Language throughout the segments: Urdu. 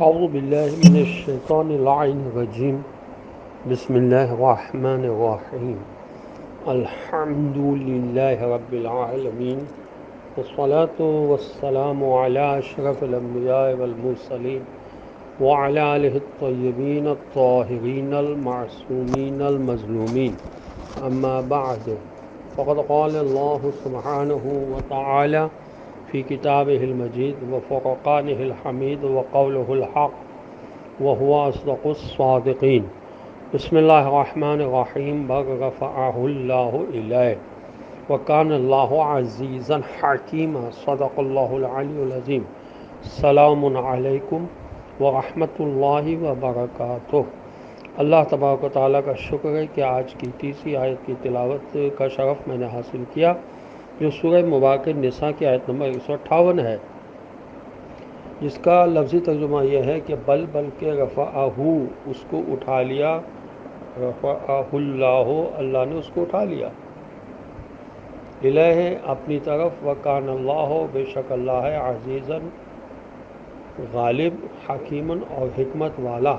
أعوذ بالله من الشيطان اللعين الرجيم. بسم الله الرحمن الرحيم. الحمد لله رب العالمين، والصلاة والسلام على أشرف الأنبياء والمرسلين وعلى آله الطيبين الطاهرين المعصومين المظلومين. أما بعد، فقد قال الله سبحانه وتعالى في كتابه المجيد وفرقانه الحميد وقوله الحق وهو أصدق الصادقين. بسم الله الرحمن الرحيم. بل رفعه الله إليه وكان الله عزيزا حكيما. صدق الله العلي العظيم. السلام علیکم ورحمۃ اللہ وبرکاتہ۔ اللہ تبارک و تعالیٰ کا شکر ہے کہ آج کی تیسری آیت کی تلاوت کا شرف میں نے حاصل کیا، جو سورہ مبارکہ نساء کی آیت نمبر 158 ہے، جس کا لفظی ترجمہ یہ ہے کہ بلکہ رفعہ، اس کو اٹھا لیا، رفعہ اللہ، اللہ نے اس کو اٹھا لیا، الہ، اپنی طرف، وکان اللہ، بے شک اللہ ہے، عزیزاً، غالب، حکیماً، اور حکمت والا۔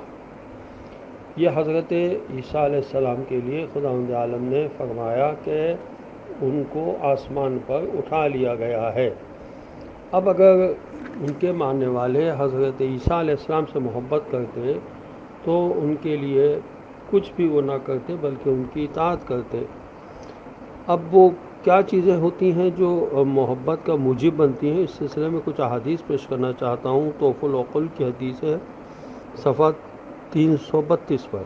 یہ حضرت عیسیٰ علیہ السلام کے لیے خداوند عالم نے فرمایا کہ ان کو آسمان پر اٹھا لیا گیا ہے۔ اب اگر ان کے ماننے والے حضرت عیسیٰ علیہ السلام سے محبت کرتے تو ان کے لیے کچھ بھی وہ نہ کرتے بلکہ ان کی اطاعت کرتے۔ اب وہ کیا چیزیں ہوتی ہیں جو محبت کا موجب بنتی ہیں، اس سلسلے میں کچھ احادیث پیش کرنا چاہتا ہوں۔ توف العقل کی حدیث ہے، صفحہ 332 پر۔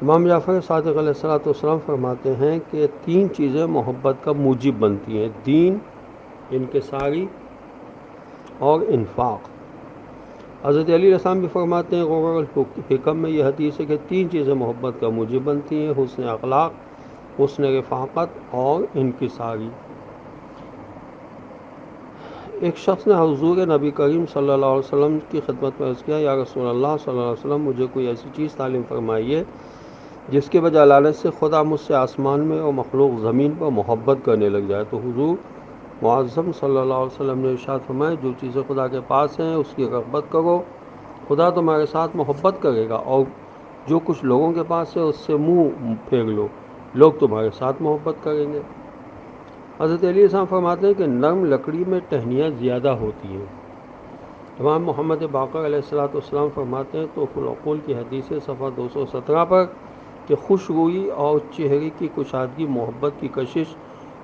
امام جعفر صادق علیہ السلام فرماتے ہیں کہ 3 چیزیں محبت کا موجب بنتی ہیں: دین، انکساری اور انفاق۔ حضرت علی علیہ السلام بھی فرماتے ہیں، غرر الحکم میں یہ حدیث ہے کہ 3 چیزیں محبت کا موجب بنتی ہیں: حسن اخلاق، حسن رفاقت اور انکساری۔ ایک شخص نے حضور نبی کریم صلی اللہ علیہ وسلم کی خدمت میں عرض کیا، یا رسول اللہ صلی اللہ علیہ وسلم، مجھے کوئی ایسی چیز تعلیم فرمائیے جس کے بجائے لعنت سے خدا مجھ سے آسمان میں اور مخلوق زمین پر محبت کرنے لگ جائے۔ تو حضور معظم صلی اللہ علیہ وسلم نے ارشاد فرمایا، جو چیزیں خدا کے پاس ہیں اس کی رغبت کرو، خدا تمہارے ساتھ محبت کرے گا، اور جو کچھ لوگوں کے پاس ہے اس سے منہ پھیر لو، لوگ تمہارے ساتھ محبت کریں گے۔ حضرت علی السلام فرماتے ہیں کہ نرم لکڑی میں ٹہنیاں زیادہ ہوتی ہیں۔ امام محمد باقر علیہ السلام فرماتے ہیں، توف العقول کی حدیث ہے، صفحہ 217 پر، کہ خوش روئی اور چہرے کی کشادگی محبت کی کشش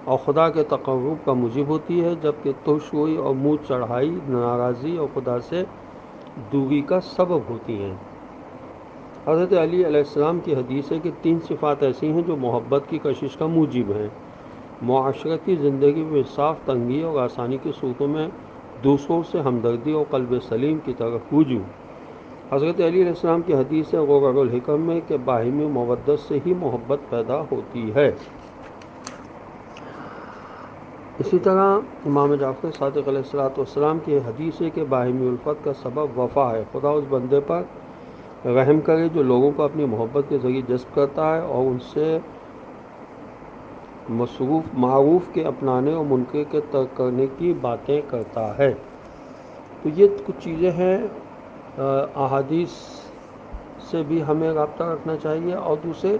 اور خدا کے تقرب کا موجب ہوتی ہے، جبکہ ترش روئی اور منہ چڑھائی ناراضی اور خدا سے دوری کا سبب ہوتی ہیں۔ حضرت علی علیہ السلام کی حدیث ہے کہ 3 صفات ایسی ہیں جو محبت کی کشش کا موجب ہیں: معاشرتی زندگی میں انصاف، تنگی اور آسانی کی صورتوں میں دوسروں سے ہمدردی اور قلب سلیم کی طرف رجوع۔ حضرت علی علیہ السلام کی حدیث ہے، غرر الحکم میں، کہ باہمی مودت سے ہی محبت پیدا ہوتی ہے۔ اسی طرح امام جعفر صادق علیہ السلام کی حدیث ہے کہ باہمی الفت کا سبب وفا ہے۔ خدا اس بندے پر رحم کرے جو لوگوں کو اپنی محبت کے ذریعے جذب کرتا ہے اور ان سے معروف کے اپنانے اور منکر کے ترک کرنے کی باتیں کرتا ہے۔ تو یہ کچھ چیزیں ہیں، احادیث سے بھی ہمیں رابطہ رکھنا چاہیے، اور دوسرے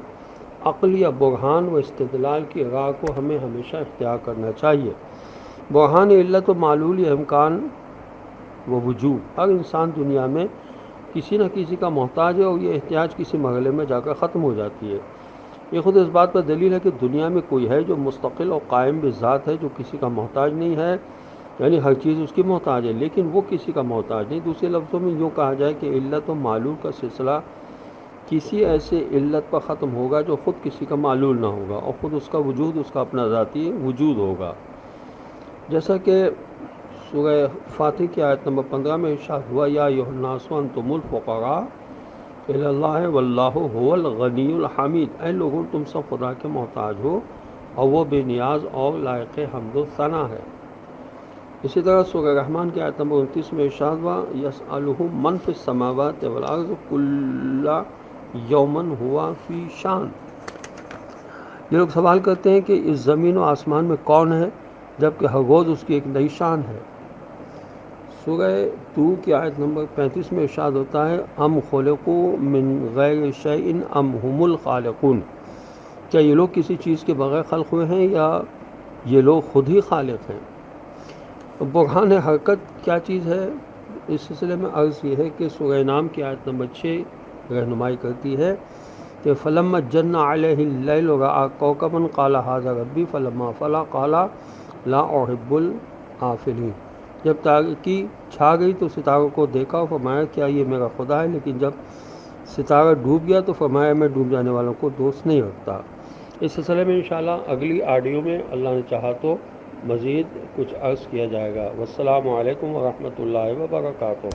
عقلیہ برہان و استدلال کی راہ کو ہمیں ہمیشہ اختیار کرنا چاہیے۔ برہان علت و معلول امکان و وجود، ہر انسان دنیا میں کسی نہ کسی کا محتاج ہے، اور یہ احتیاج کسی مرحلے میں جا کر ختم ہو جاتی ہے۔ یہ خود اس بات پر دلیل ہے کہ دنیا میں کوئی ہے جو مستقل اور قائم بذات ہے، جو کسی کا محتاج نہیں ہے، یعنی ہر چیز اس کی محتاج ہے لیکن وہ کسی کا محتاج نہیں۔ دوسرے لفظوں میں یوں کہا جائے کہ علت و معلول کا سلسلہ کسی ایسے علت پر ختم ہوگا جو خود کسی کا معلول نہ ہوگا، اور خود اس کا وجود اس کا اپنا ذاتی وجود ہوگا۔ جیسا کہ سورہ فاتح کی آیت نمبر 15 میں ارشاد ہوا، یا ایھا الناس انتم الفقراء الی اللہ واللہ هو الغنی الحمید، اے لوگوں تم سب خدا کے محتاج ہو اور وہ بے نیاز اور لائق حمد و ثنا ہے۔ اسی طرح سورہ رحمان کی آیت نمبر 29 میں ارشاد ہوا، یسألہ من فی السماوات والارض کل یوم هو فی شان، یہ لوگ سوال کرتے ہیں کہ اس زمین و آسمان میں کون ہے، جبکہ ہر روز اس کی ایک نئی شان ہے۔ سورہ طور کی آیت نمبر 35 میں ارشاد ہوتا ہے ام خلقوا من غیر شیء ام هم الخالقون، کیا یہ لوگ کسی چیز کے بغیر خلق ہوئے ہیں یا یہ لوگ خود ہی خالق ہیں؟ برہان حرکت کیا چیز ہے؟ اس سلسلے میں عرض یہ ہے کہ سورہ نام کی آیت نمبر 6 رہنمائی کرتی ہے کہ فلما جن علیہ اللیل رأى کوكبا قال هذا ربی فلما افل قال لا احب الآفلین، جب تاریکی چھا گئی تو ستاروں کو دیکھا اور فرمایا کیا یہ میرا خدا ہے، لیکن جب ستارہ ڈوب گیا تو فرمایا میں ڈوب جانے والوں کو دوست نہیں رکھتا۔ اس سلسلے میں انشاءاللہ اگلی آڈیو میں اللہ نے چاہا تو مزید کچھ عرض کیا جائے گا۔ والسلام علیکم ورحمۃ اللہ وبرکاتہ۔